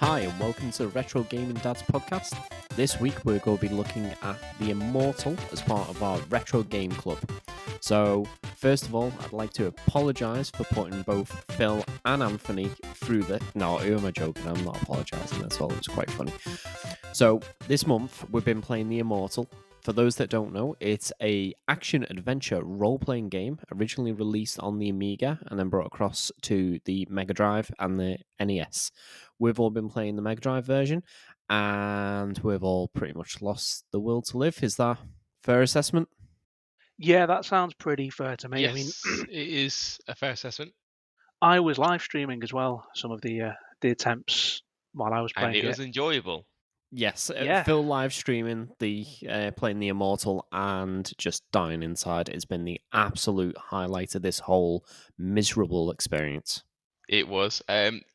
Hi, and welcome to the Retro Gaming Dads podcast. This week we're going to be looking at the Immortal as part of our Retro Game Club. So, first of all, I'd like to apologise for putting both Phil and Anthony through the... No, who am I joking? I'm not apologising, that's all. It was quite funny. So, this month we've been playing the Immortal. For those that don't know, it's a action-adventure role-playing game originally released on the Amiga and then brought across to the Mega Drive and the NES. We've all been playing the Mega Drive version, and we've all pretty much lost the will to live. Is that fair assessment? Yeah, that sounds pretty fair to me. Yes, I mean, it is a fair assessment. I was live streaming as well some of the attempts while I was And playing it was enjoyable. Yes, Yeah. Phil live streaming the playing the Immortal and just dying inside has been the absolute highlight of this whole miserable experience. It was,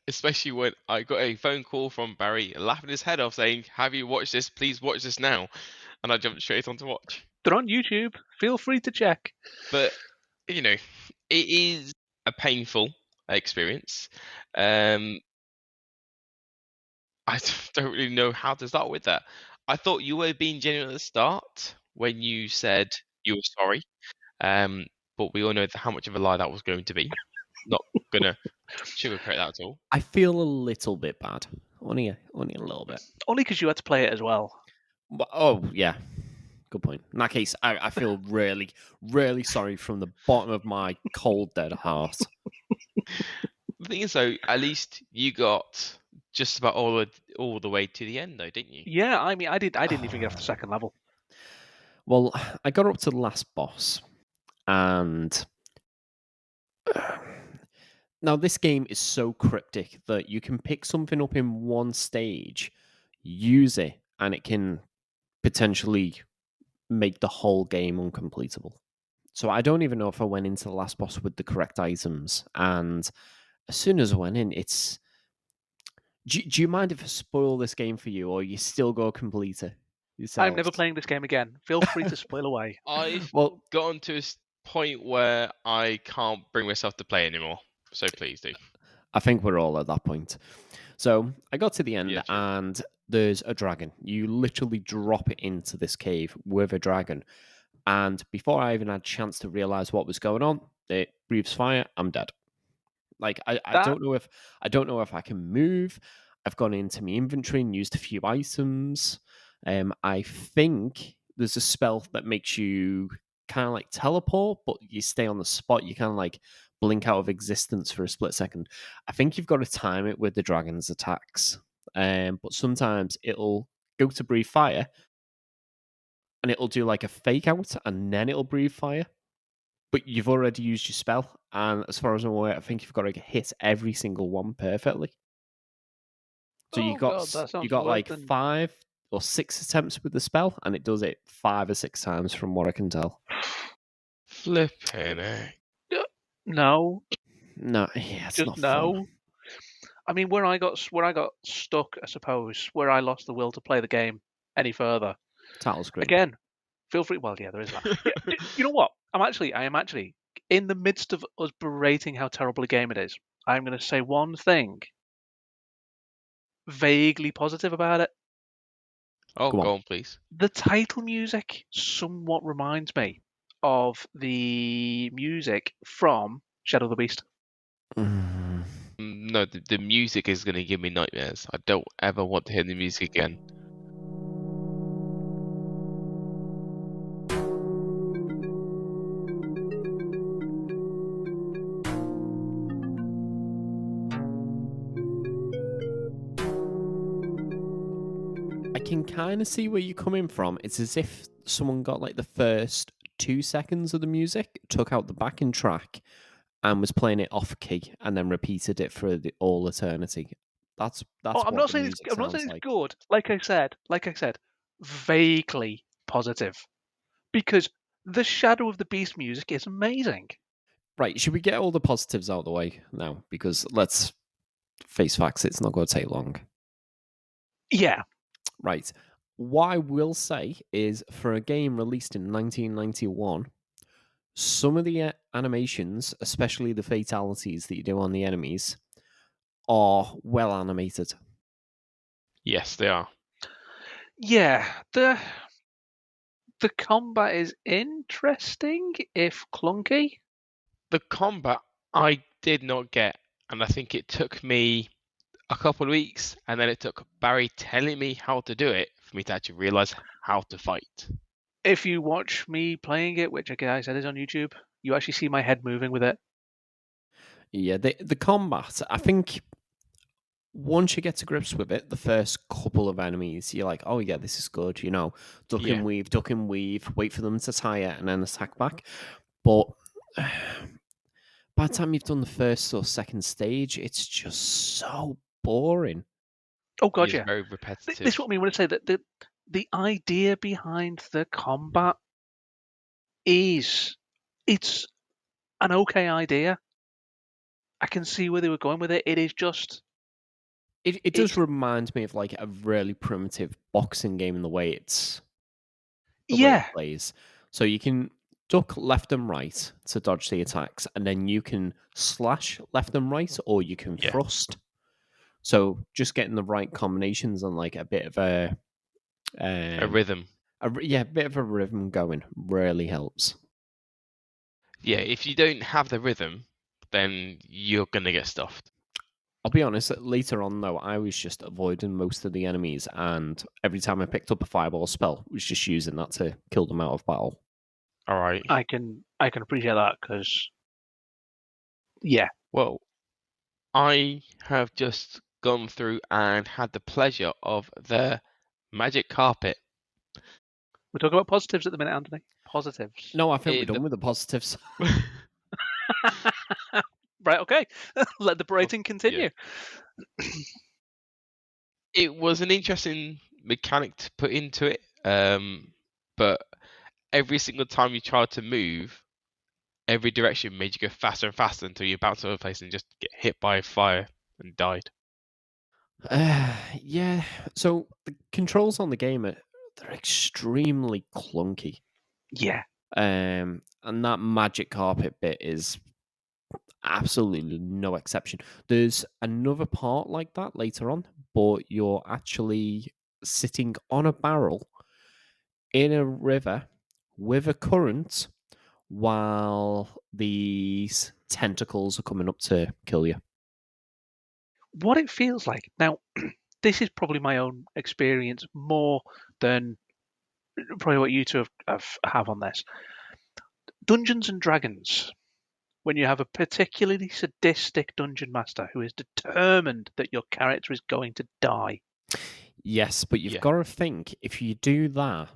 especially when I got a phone call from Barry laughing his head off saying, "Have you watched this? Please watch this now." And I jumped straight on to watch. They're on YouTube. Feel free to check. But, you know, it is a painful experience. I don't really know how to start with that. I thought you were being genuine at the start when you said you were sorry. But we all know how much of a lie that was going to be. Not gonna sugarcoat that at all. I feel a little bit bad, only a little bit. Only because you had to play it as well. But, oh yeah, good point. In that case, I feel really, really sorry from the bottom of my cold dead heart. The thing is, though, at least you got just about all the way to the end, though, didn't you? Yeah, I mean, I didn't even get off the second level. Well, I got up to the last boss, and now this game is so cryptic that you can pick something up in one stage, use it, and it can potentially make the whole game uncompletable. So I don't even know if I went into the last boss with the correct items. And as soon as I went in, it's... Do you mind if I spoil this game for you, or you still go complete it yourselves? I'm never playing this game again. Feel free to spoil away. I've Well, gotten to a point where I can't bring myself to play anymore. So please do. I think we're all at that point. So I got to the end, Yeah, true. and there's a dragon. You literally drop it into this cave with a dragon. And before I even had a chance to realize what was going on, it breathes fire. I'm dead. Like I don't know if I can move. I've gone into my inventory and used a few items. I think there's a spell that makes you kind of like teleport, but you stay on the spot. You kind of like blink out of existence for a split second. I think you've got to time it with the dragon's attacks. But sometimes it'll go to breathe fire, and it'll do like a fake out, and then it'll breathe fire. But you've already used your spell, and as far as I'm aware, I think you've got to hit every single one perfectly. So you got like 5 or 6 attempts with the spell, and it does it 5 or 6 times, from what I can tell. Flipping heck. No, yeah, it's just not no. fun. I mean, where I got stuck, I suppose, where I lost the will to play the game any further. Title's great. Again, feel free. Well, yeah, there is that. Yeah, you know what? I am actually in the midst of us berating how terrible a game it is. I'm going to say one thing vaguely positive about it. Oh, Go go on. on, please. The title music somewhat reminds me of the music from Shadow of the Beast. No, the music is going to give me nightmares. I don't ever want to hear the music again. I can kind of see where you're coming from. It's as if someone got like the first 2 seconds of the music, took out the backing track, and was playing it off key, and then repeated it for all eternity. That's I'm what not the saying music I'm not sounds saying it's like. good. Like I said, vaguely positive, because the Shadow of the Beast music is amazing. Right, should we get all the positives out of the way now? Because let's face facts, it's not going to take long. Yeah. Right. What I will say is, for a game released in 1991, some of the animations, especially the fatalities that you do on the enemies, are well animated. Yes, they are. Yeah, the combat is interesting, if clunky. The combat I did not get, and I think it took me a couple of weeks, and then it took Barry telling me how to do it for me to actually realize how to fight. If you watch me playing it, which again I said is on YouTube, you actually see my head moving with it. Yeah, the combat, I think once you get to grips with it, the first couple of enemies, you're like, oh yeah, this is good, Yeah. duck and weave, wait for them to tire, and then attack back. But by the time you've done the first or second stage, it's just so boring. Oh It god, is yeah. very This repetitive. is what I mean when I say that the idea behind the combat is it's an okay idea. I can see where they were going with it. It is just It does it's remind me of like a really primitive boxing game in the way it yeah, plays. So you can duck left and right to dodge the attacks, and then you can slash left and right, or you can Yeah. thrust. So just getting the right combinations and like a bit of A um, rhythm. a bit of a rhythm going really helps. Yeah, if you don't have the rhythm, then you're gonna get stuffed. I'll be honest, later on though, I was just avoiding most of the enemies, and every time I picked up a fireball spell, was just using that to kill them out of battle. All right. I can appreciate that because yeah, Well, I have just gone through and had the pleasure of the magic carpet. we're talking about positives at the minute, Anthony. Positives. No, I think we're In done with the positives. Right, okay. Let the Oh, berating continue. it was an interesting mechanic to put into it, but every single time you tried to move, every direction made you go faster and faster until you bounce over a place and just get hit by fire and died. Yeah. So the controls on the game they're extremely clunky. Yeah. And that magic carpet bit is absolutely no exception. There's another part like that later on, but you're actually sitting on a barrel in a river with a current while these tentacles are coming up to kill you. What it feels like now, this is probably my own experience more than probably what you two have on this. Dungeons and Dragons, when you have a particularly sadistic dungeon master who is determined that your character is going to die. Yes, but you've Yeah. got to think if you do that,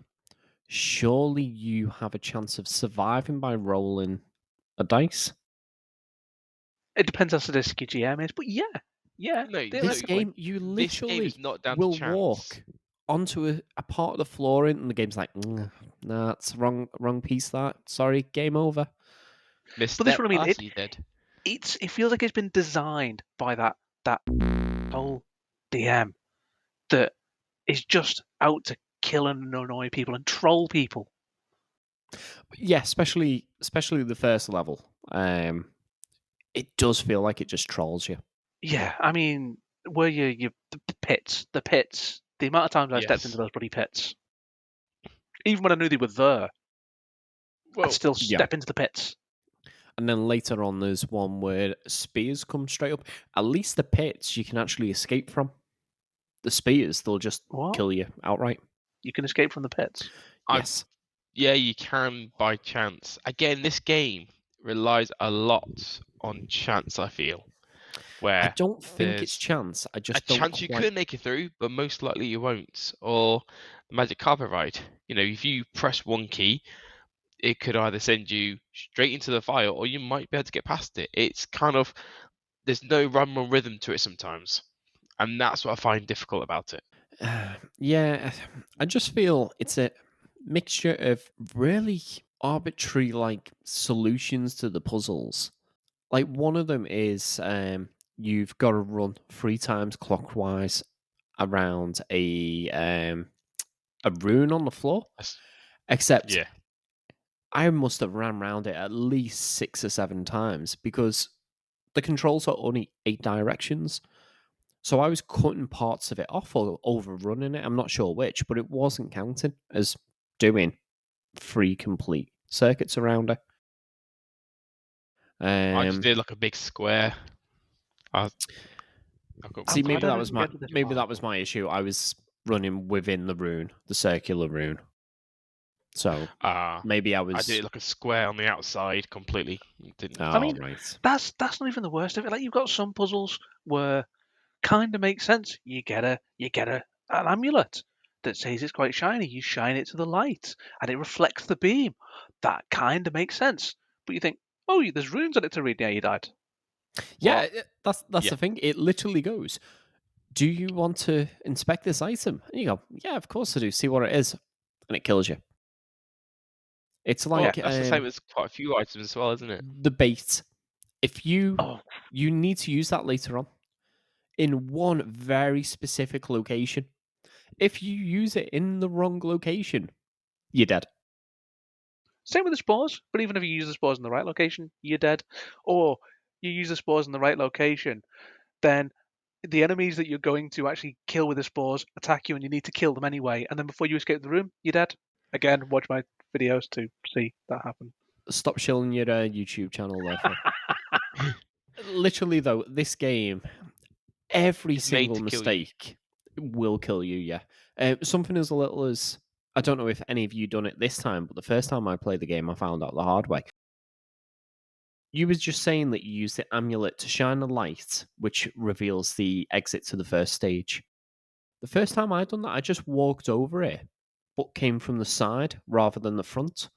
surely you have a chance of surviving by rolling a dice. It depends how sadistic your GM is, but yeah, No, This theoretically. game, you this game is literally not down to will chance. walk onto a part of the floor, and the game's like, nah, it's wrong piece. That sorry, game over. But this is Misstep, what I mean. you dead. It feels like it's been designed by that whole DM that is just out to kill and annoy people and troll people. Yeah, especially the first level. It does feel like it just trolls you. Yeah, I mean, were you the pits, the amount of times I stepped into Yes. those bloody pits, even when I knew they were there, I'd Well, still Yeah. step into the pits. And then later on, there's one where spears come straight up. At least the pits you can actually escape from. The spears, they'll just What? kill you outright. You can escape from the pits. Yes. yeah, you can by chance. Again, this game relies a lot on chance, I feel. I Where don't think it's there's chance. I a just don't chance you quite. could make it through, but most likely you won't. Or the magic carpet ride. If you press one key, it could either send you straight into the fire or you might be able to get past it. It's kind of, there's no rhyme or rhythm to it sometimes. And that's what I find difficult about it. Yeah, I just feel it's a mixture of really arbitrary like solutions to the puzzles. Like one of them is you've got to run 3 times clockwise around a rune on the floor. That's- Except Yeah. I must have ran around it at least 6 or 7 times because the controls are only 8 directions. So I was cutting parts of it off or overrunning it. I'm not sure which, but it wasn't counting as doing 3 complete circuits around it. I just did like a big square. I got See, I maybe don't that was even my get to this maybe part. that was my issue. I was running within the rune, the circular rune. So maybe I I was. did it like a square on the outside completely. Didn't. Oh, I mean, right. that's not even the worst of it. Like you've got some puzzles where kind of makes sense. You get an amulet that says it's quite shiny. You shine it to the light, and it reflects the beam. That kind of makes sense. But you think, oh, there's runes on it to read. Yeah, you died. Yeah, What? that's Yeah. the thing. It literally goes, do you want to inspect this item? And you go, yeah, of course I do. See what it is. And it kills you. It's Well, like that's the same as quite a few items as well, isn't it? the bait. If you Oh, need to use that later on in one very specific location. If you use it in the wrong location, you're dead. same with the spores. But even if you use the spores in the right location, you're dead. Or you use the spores in the right location, then the enemies that you're going to actually kill with the spores attack you, and you need to kill them anyway. And then before you escape the room, you're dead. Again, watch my videos to see that happen. Stop shilling your YouTube channel there, Phil. Literally, though, this game, every It's made single to kill you. mistake will kill you, yeah. Something as little as, I don't know if any of you done it this time, but the first time I played the game, I found out the hard way. You was just saying that you use the amulet to shine a light, which reveals the exit to the first stage. The first time I done that, I just walked over it, but came from the side rather than the front,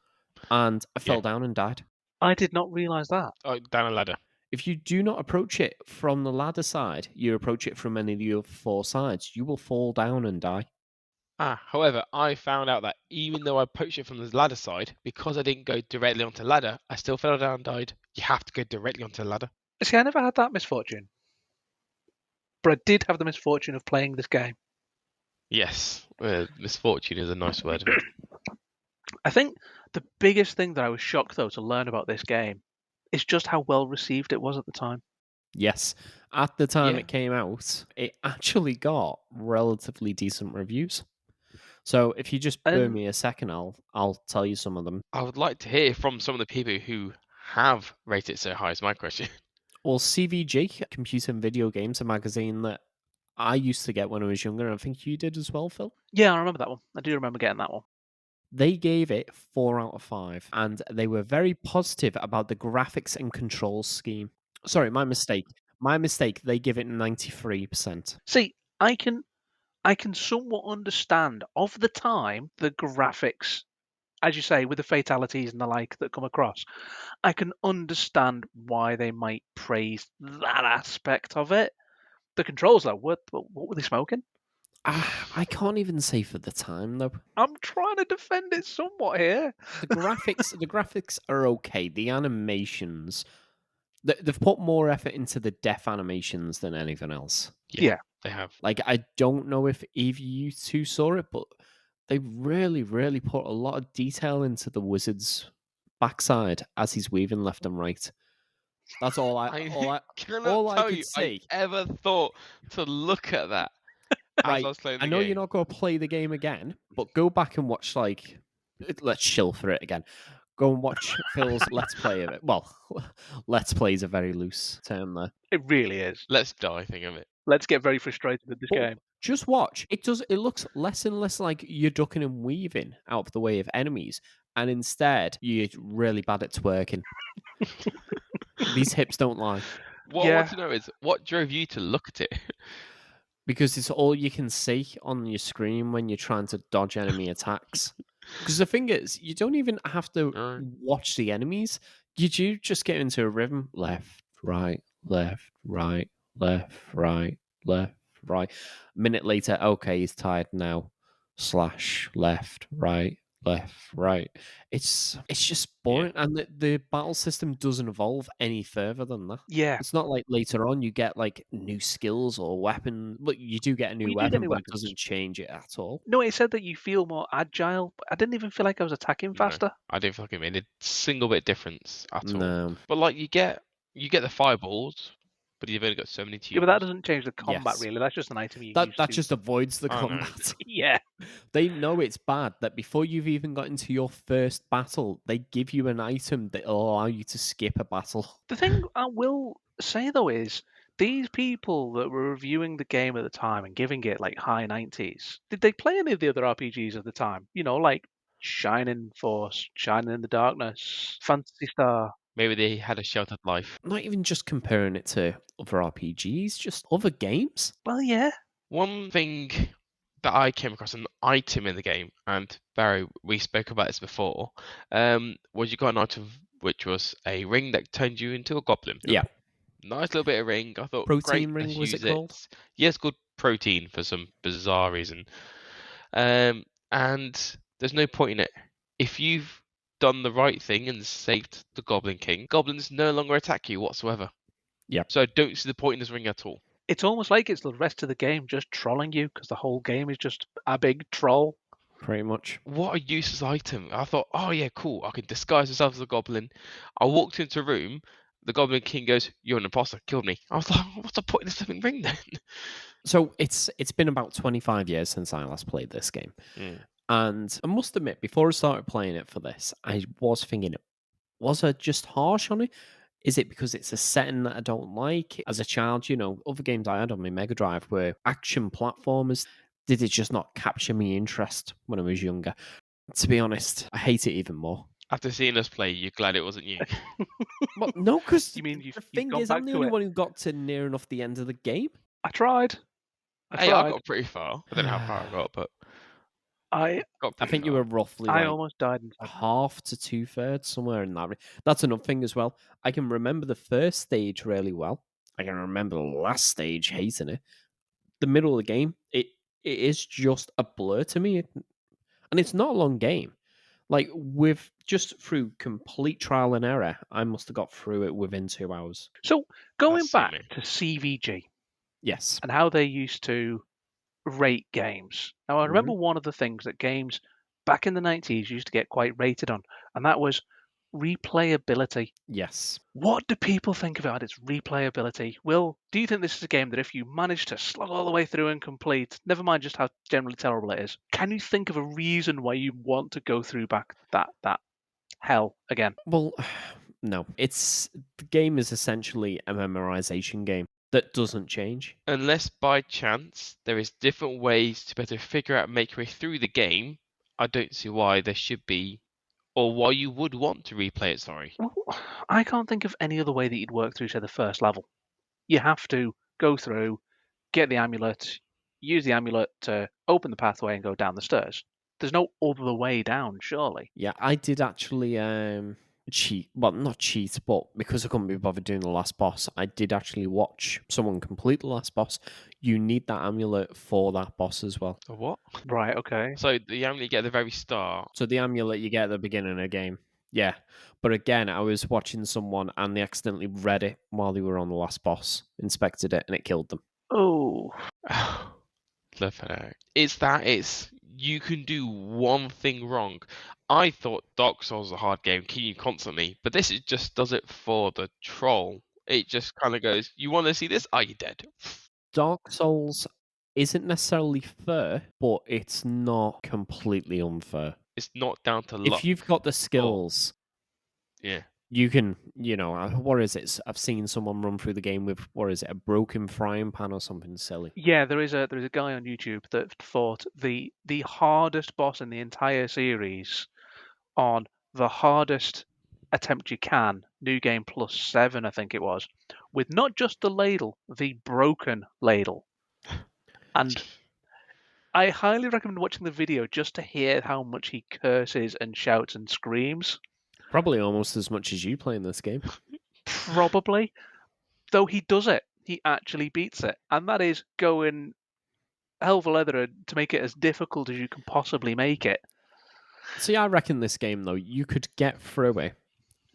and I fell Yeah. down and died. I did not realize that. Oh, down a ladder. If you do not approach it from the ladder side, you approach it from any of the other 4 sides, you will fall down and die. However, I found out that even though I approached it from the ladder side, because I didn't go directly onto the ladder, I still fell down and died. You have to go directly onto the ladder. See, I never had that misfortune. But I did have the misfortune of playing this game. Yes, misfortune is a nice word. Isn't it? I think the biggest thing that I was shocked, though, to learn about this game is just how well received it was at the time. Yes, at the time Yeah. it came out, it actually got relatively decent reviews. So if you just bear And me a second, I'll tell you some of them. I would like to hear from some of the people who have rated it so high. Is my question. Well, CVG, Computer and Video Games, a magazine that I used to get when I was younger, and I think you did as well, Phil. yeah, I remember that one. I do remember getting that one. They gave it 4 out of 5, and they were very positive about the graphics and controls scheme. Sorry, my mistake. My mistake. They give it 93%. See, I can somewhat understand of the time the graphics, as you say, with the fatalities and the like that come across. I can understand why they might praise that aspect of it. The controls, though, what were they smoking? I can't even say for the time though. I'm trying to defend it somewhat here. The graphics are okay. The animations, they've put more effort into the death animations than anything else. Yeah. They have. Like, I don't know if either you two saw it, but they really, really put a lot of detail into the wizard's backside as he's weaving left and right. That's all I cannot all I tell could you see. I ever thought to look at that as Right, I was playing I the know game. you're not going to play the game again, but go back and watch, like, let's chill for it again. Go and watch Phil's Let's Play of it. Well, Let's Play is a very loose term there. It really is. Let's die, think of it. Let's get very frustrated with this But game. just watch. It looks less and less like you're ducking and weaving out of the way of enemies, and instead you're really bad at twerking. These hips don't lie. What I want to know is what drove you to look at it? Because it's all you can see on your screen when you're trying to dodge enemy attacks. Because the thing is, you don't even have to Alright. watch the enemies. You do just get into a rhythm. Left, right, left, right, left, right, left, right. A minute later, okay, he's tired now. Slash, left, right, left, right. It's just boring. And the battle system doesn't evolve any further than that. Yeah. It's not like later on you get like new skills or weapon. But you do get a new you do get weapon, new but it weapons. doesn't change it at all. No, it said that you feel more agile, but I didn't even feel like I was attacking No, faster. I didn't feel like it made a single bit difference at all. No. But like you get the fireballs. but you've only got so many to Yeah, but that use. doesn't change the combat, Yes. really. That's just an item you use That to... just avoids the I know. combat. Yeah. They know it's bad that before you've even got into your first battle, they give you an item that will allow you to skip a battle. The thing I will say, though, is these people that were reviewing the game at the time and giving it like high 90s, did they play any of the other RPGs of the time? You know, like Shining Force, Shining in the Darkness, Phantasy Star. Maybe they had a sheltered life. Not even just comparing it to other RPGs, just other games. Well, yeah. One thing that I came across, an item in the game, and Barry, we spoke about this before, was you got an item which was a ring that turned you into a goblin. Yeah. Nice little bit of ring. I thought, great, Protein ring, let's was it use called? it. Yes, good protein for some bizarre reason. And there's no point in it. If you've done the right thing and saved the Goblin King, goblins no longer attack you whatsoever. Yeah. So I don't see the point in this ring at all. It's almost like it's the rest of the game just trolling you because the whole game is just a big troll. Pretty much. What a useless item. I thought, oh yeah, cool. I can disguise myself as a goblin. I walked into a room. The Goblin King goes, "You're an imposter. Killed me." I was like, what's the point in this living ring then? So it's been about 25 years since I last played this game. And I must admit, before I started playing it for this, I was thinking, was I just harsh on it? Is it because it's a setting that I don't like? As a child, you know, other games I had on my Mega Drive were action platformers. Did it just not capture my interest when I was younger? To be honest, I hate it even more. After seeing us play, you're glad it wasn't you. Well, no, because You mean the you've thing gone is, I'm back the to only it? one who got to near enough the end of the game. I tried. Hey, I got pretty far. I don't know how far I got, but I got I pretty think you far. were roughly I like almost died inside. half to 2/3, somewhere in that. That's another thing as well. I can remember the first stage really well. I can remember the last stage hating it. The middle of the game, it is just a blur to me, and it's not a long game. Like with just through complete trial and error, I must have got through it within 2 hours. So going That's back me. to CVG Yes. and how they used to rate games. Now, I remember Mhm. one of the things that games back in the 90s used to get quite rated on, and that was replayability. Yes. What do people think about its replayability? Will, do you think this is a game that if you manage to slog all the way through and complete, never mind just how generally terrible it is, can you think of a reason why you want to go through back that hell again? Well, no. The game is essentially a memorization game that doesn't change. Unless by chance there is different ways to better figure out and make your way through the game, I don't see why there should be, or why you would want to replay it, sorry. Well, I can't think of any other way that you'd work through, say, the first level. You have to go through, get the amulet, use the amulet to open the pathway and go down the stairs. There's no other way down, surely. Yeah, I did actually cheat. Well, not cheat, but because I couldn't be bothered doing the last boss, I did actually watch someone complete the last boss. You need that amulet for that boss as well. A what? Right, okay. So you only get at the very start. So the amulet you get at the beginning of the game. Yeah. But again, I was watching someone and they accidentally read it while they were on the last boss, inspected it, and it killed them. Oh, Love that. It's you can do one thing wrong. I thought Dark Souls was a hard game, killing you constantly, but this just does it for the troll. It just kind of goes, you want to see this? Are you dead? Dark Souls isn't necessarily fair, but it's not completely unfair. It's not down to luck. If you've got the skills, Yeah. you can, what is it? I've seen someone run through the game with, what is it, a broken frying pan or something silly. yeah. There is a guy on YouTube that fought the hardest boss in the entire series on the hardest attempt you can, New Game Plus 7, I think it was, with not just the ladle, the broken ladle. And I highly recommend watching the video just to hear how much he curses and shouts and screams. Probably almost as much as you playing this game. Probably. Though he does it. He actually beats it. And that is going hell of a leather to make it as difficult as you can possibly make it. See, I reckon this game, though, you could get through it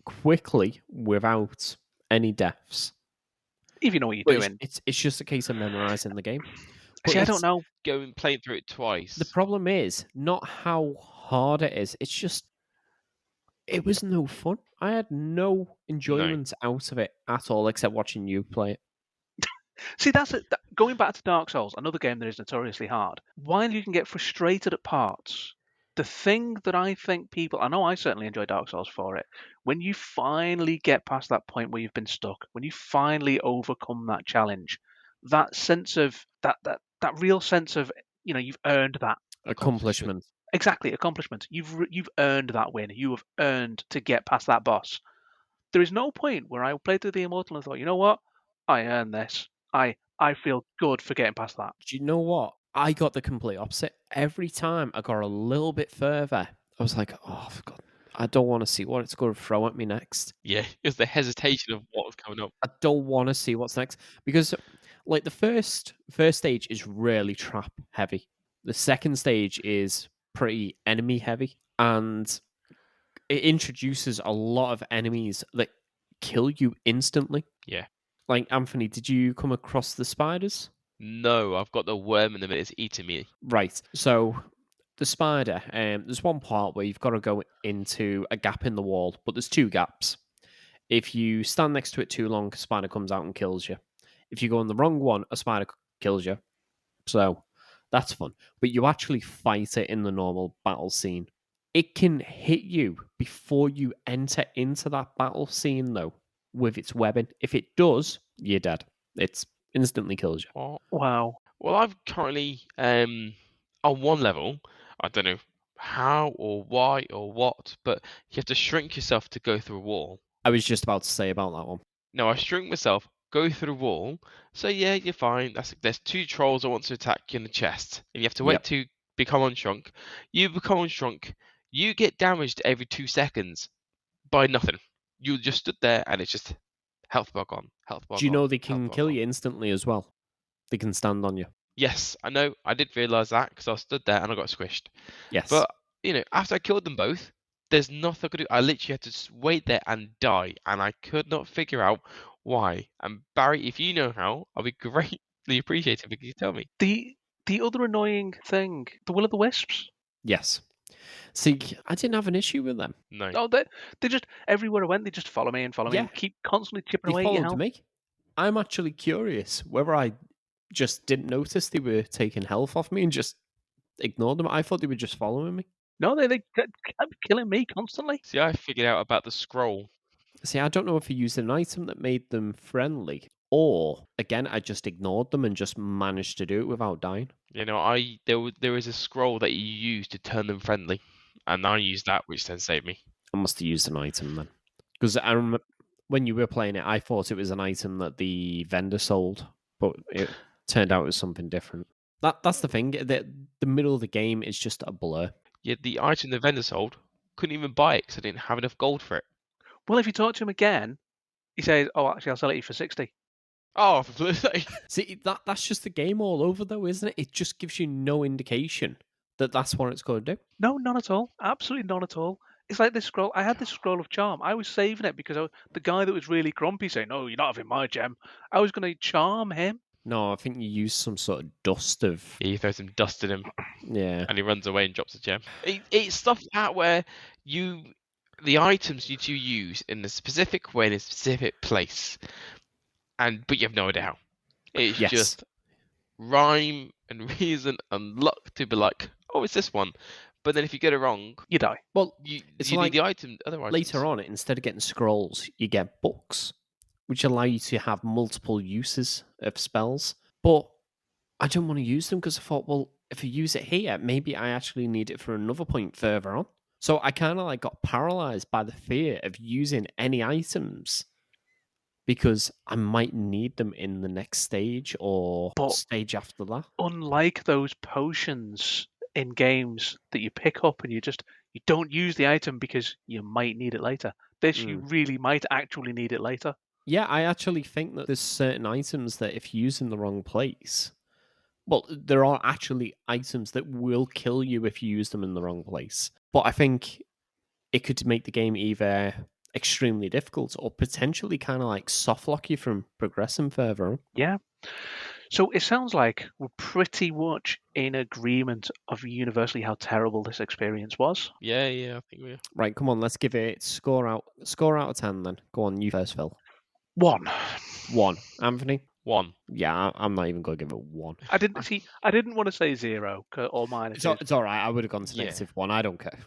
quickly without any deaths. If you know what you're But doing. it's just a case of memorizing the game. But See, I don't know. Going playing through it twice. The problem is not how hard it is. It's just it was no fun. I had no enjoyment out of it at all, except watching you play it. See, that's it. Going back to Dark Souls, another game that is notoriously hard. While you can get frustrated at parts, the thing that I think people, I know I certainly enjoy Dark Souls for it, when you finally get past that point where you've been stuck, when you finally overcome that challenge, that sense of that real sense of you've earned that. Accomplishment. Exactly, accomplishment. You've earned that win. You have earned to get past that boss. There is no point where I played through the Immortal and thought, you know what, I earned this. I feel good for getting past that. Do you know what? I got the complete opposite. Every time I got a little bit further, I was like, oh, God, I don't want to see what it's going to throw at me next. Yeah, it was the hesitation of what was coming up. I don't want to see what's next. Because, like, the first stage is really trap heavy. The second stage is pretty enemy heavy. And it introduces a lot of enemies that kill you instantly. Yeah. Like, Anthony, did you come across the spiders? No, I've got the worm in the minute. It's eating me. Right. So the spider, there's one part where you've got to go into a gap in the wall, but there's two gaps. If you stand next to it too long, a spider comes out and kills you. If you go in the wrong one, a spider kills you. So that's fun. But you actually fight it in the normal battle scene. It can hit you before you enter into that battle scene, though, with its webbing. If it does, you're dead. It instantly kills you. What? Wow. Well, I'm currently on one level. I don't know how or why or what, but you have to shrink yourself to go through a wall. I was just about to say about that one. No, I shrink myself, go through the wall. So yeah, you're fine. There's two trolls that want to attack you in the chest, and you have to wait Yep. to become unshrunk. You become unshrunk. You get damaged every 2 seconds by nothing. You just stood there, and it's just health bar gone, health bar Do you know gone, they health can bar kill gone. you instantly as well? They can stand on you. Yes, I know. I did realise that because I stood there and I got squished. Yes. But after I killed them both, there's nothing I could do. I literally had to wait there and die, and I could not figure out why. And Barry, if you know how, I'll be greatly appreciated if you could tell me. The other annoying thing, the will o' the wisps. Yes. See, I didn't have an issue with them. No. Oh, they just everywhere I went, they just follow me and follow me and keep constantly chipping They away at your followed health. me. I'm actually curious whether I just didn't notice they were taking health off me and just ignored them. I thought they were just following me. No, they kept killing me constantly. See, I figured out about the scroll. See, I don't know if I used an item that made them friendly, or again, I just ignored them and just managed to do it without dying. There is a scroll that you use to turn them friendly, and I used that, which then saved me. I must have used an item then, because I remember when you were playing it, I thought it was an item that the vendor sold, but it turned out it was something different. That's the thing. The middle of the game is just a blur. Yeah, the item the vendor sold, couldn't even buy it because I didn't have enough gold for it. Well, if you talk to him again, he says, "Oh, actually, I'll sell it to you for 60." Oh, for flip's sake. See, that's just the game all over, though, isn't it? It just gives you no indication that that's what it's going to do. No, none at all. Absolutely none at all. It's like this scroll. I had this scroll of charm. I was saving it because the guy that was really grumpy saying, "No, you're not having my gem." I was going to charm him. No, I think you use some sort of dust of. Yeah, you throw some dust at him, Yeah. and he runs away and drops a gem. It's stuff like that where the items you use in a specific way in a specific place, but you have no idea how. It's Yes. just rhyme and reason and luck to be like, oh, it's this one. But then if you get it wrong, You die. Well, you it's need like the other items. later on, instead of getting scrolls, you get books, which allow you to have multiple uses of spells. But I didn't want to use them because I thought, well, if I use it here, maybe I actually need it for another point further on. So I kind of got paralyzed by the fear of using any items because I might need them in the next stage or stage after that. Unlike those potions in games that you pick up and you don't use the item because you might need it later. This you really might actually need it later. Yeah, I actually think that there's certain items that if you use in the wrong place, well, there are actually items that will kill you if you use them in the wrong place. But I think it could make the game either extremely difficult or potentially kind of soft lock you from progressing further on. Yeah. So it sounds like we're pretty much in agreement of universally how terrible this experience was. Yeah, I think we are. Right, come on, let's give it score out of 10 then. Go on, you first, Phil. 1. 1. Anthony? 1. Yeah, I'm not even going to give it 1. I didn't want to say 0 or minuses. It's all right. I would have gone to Yeah. -1. I don't care.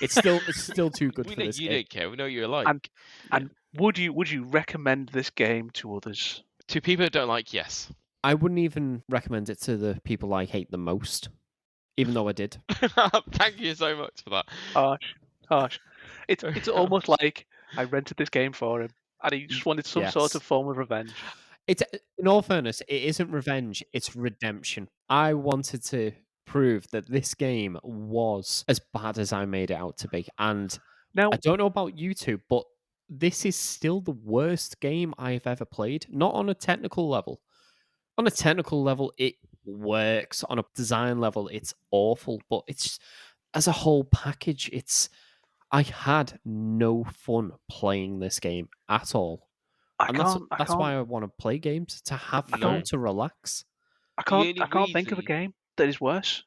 It's still too good We for know this you game. don't care. We know you're like. And would you recommend this game to others? To people that don't like, yes. I wouldn't even recommend it to the people I hate the most, even though I did. Thank you so much for that. Harsh. It's almost like I rented this game for him, and he just wanted some sort Yes. of form of revenge. It's in all fairness, it isn't revenge, it's redemption. I wanted to prove that this game was as bad as I made it out to be. And Now, I don't know about you two, but this is still the worst game I've ever played. Not on a technical level. On a technical level, it works. On a design level, it's awful. But it's as a whole package, I had no fun playing this game at all. And that's why I want to play games, to have fun, No. to relax. The only I can't think of a reason- game that is worse.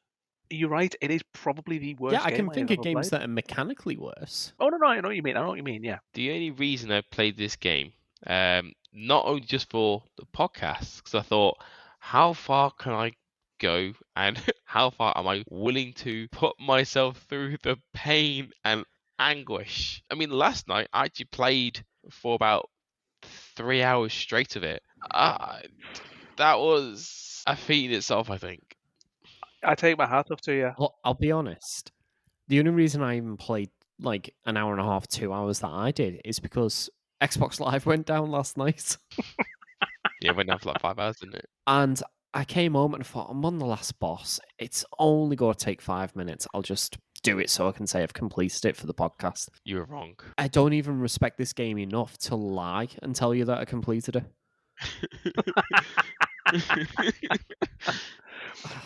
You're right. It is probably the worst Yeah, I game can I think have of ever games played. that are mechanically worse. Oh no, I know what you mean. I know what you mean. Yeah. The only reason I played this game, not only just for the podcast, because I thought, how far can I go and how far am I willing to put myself through the pain and anguish? I mean, last night I actually played for about 3 hours straight of it. That was a feat in itself, I think. I take my hat off to you. I'll be honest. The only reason I even played like an hour and a half, 2 hours that I did is because Xbox Live went down last night. Yeah, it went down for like 5 hours, didn't it? And I came home and thought, I'm on the last boss. It's only going to take 5 minutes. I'll just do it so I can say I've completed it for the podcast. You were wrong. I don't even respect this game enough to lie and tell you that I completed it.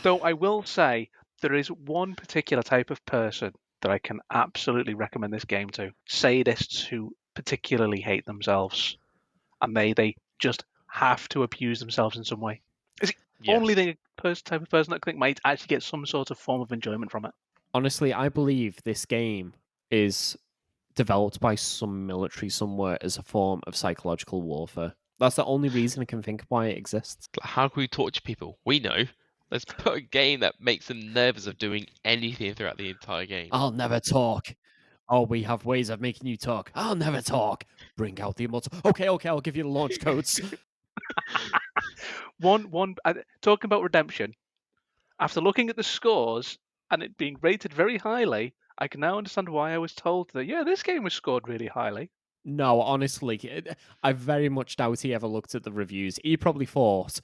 Though I will say there is one particular type of person that I can absolutely recommend this game to. Sadists who particularly hate themselves, and they just have to abuse themselves in some way. Is it only the type of person that I think might actually get some sort of form of enjoyment from it? Honestly, I believe this game is developed by some military somewhere as a form of psychological warfare. That's the only reason I can think of why it exists. How can we torture people? We know. Let's put a game that makes them nervous of doing anything throughout the entire game. I'll never talk. Oh, we have ways of making you talk. I'll never talk. Bring out the immortal. Okay, I'll give you the launch codes. Talking about redemption. After looking at the scores and it being rated very highly, I can now understand why I was told that this game was scored really highly. No, honestly, I very much doubt he ever looked at the reviews. He probably thought,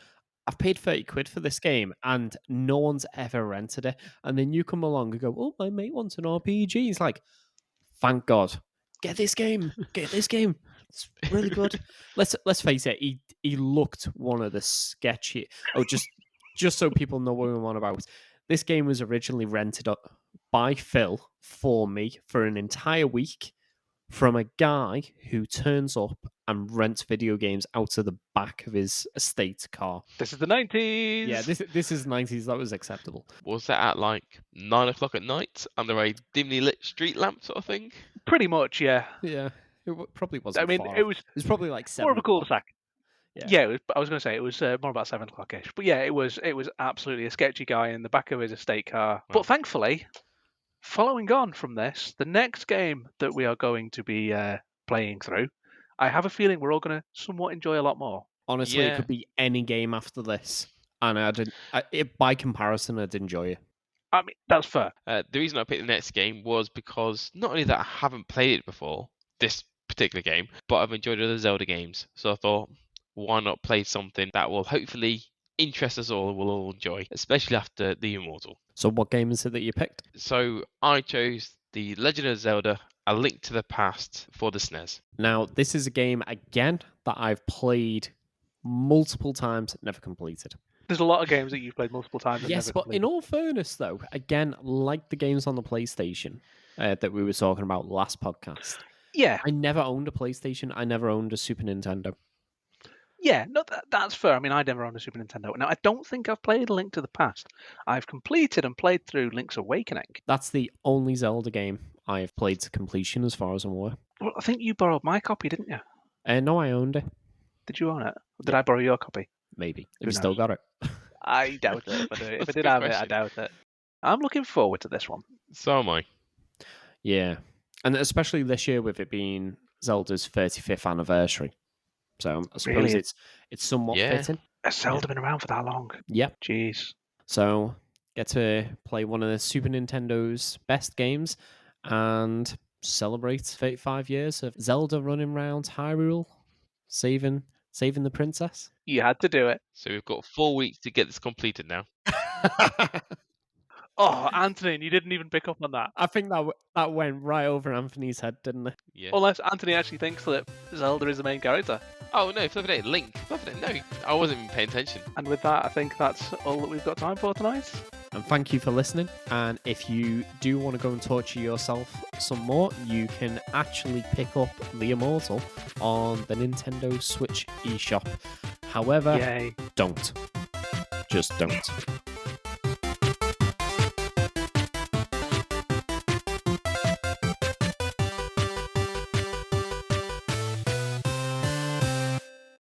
I've paid 30 quid for this game and no one's ever rented it. And then you come along and go, oh, my mate wants an RPG. He's like, thank God. Get this game. It's really good. Let's face it, he looked one of the sketchy. Oh, just so people know what we're on about. This game was originally rented by Phil for me for an entire week from a guy who turns up and rents video games out of the back of his estate car. This is the 90s. Yeah, this is 90s. That was acceptable. Was that at like 9 o'clock at night under a dimly lit street lamp sort of thing? Pretty much, yeah. Yeah, probably wasn't. I mean, far it off. was It was probably like 7 more of a cul-de-sac. Yeah, I was going to say it was more about 7 o'clock-ish. But yeah, it was absolutely a sketchy guy in the back of his estate car. Wow. But thankfully, following on from this, the next game that we are going to be playing through, I have a feeling we're all going to somewhat enjoy a lot more. honestly, it Yeah. could be any game after this, and by comparison, I'd enjoy it. I mean, that's fair. The reason I picked the next game was because not only that I haven't played it before, this particular game, but I've enjoyed other Zelda games. So I thought, why not play something that will hopefully interest us all and we'll all enjoy, especially after the Immortal. So what game is it that you picked? So I chose The Legend of Zelda: A Link to the Past for the SNES. Now, this is a game, again, that I've played multiple times, never completed. There's a lot of games that you've played multiple times. And Yes, never but completed. in all fairness, though, again, like the games on the PlayStation that we were talking about last podcast, yeah, I never owned a PlayStation. I never owned a Super Nintendo. yeah, no, that's fair. I mean, I never owned a Super Nintendo. Now, I don't think I've played A Link to the Past. I've completed and played through Link's Awakening. That's the only Zelda game I have played to completion, as far as I'm aware. Well, I think you borrowed my copy, didn't you? No, I owned it. Did you own it? Or did I borrow your copy? Maybe. Have Who you still knows? got it? I doubt it. If I That's a did good have it, I question. doubt it. I'm looking forward to this one. So am I. Yeah. And especially this year with it being Zelda's 35th anniversary. So I suppose Really? it's somewhat Yeah. fitting. Has Zelda been around for that long? Yep. Jeez. So get to play one of the Super Nintendo's best games and celebrate 35 years of Zelda running around Hyrule, saving the princess. You had to do it. So we've got 4 weeks to get this completed now. Oh, Anthony, and you didn't even pick up on that. I think that went right over Anthony's head, didn't it? Yeah. Unless Anthony actually thinks that Zelda is the main character. Oh no, flipping it, Link. Flipping it, no, I wasn't even paying attention. And with that, I think that's all that we've got time for tonight. And thank you for listening. And if you do want to go and torture yourself some more, you can actually pick up the Immortal on the Nintendo Switch eShop. However, Yay. don't. Just don't.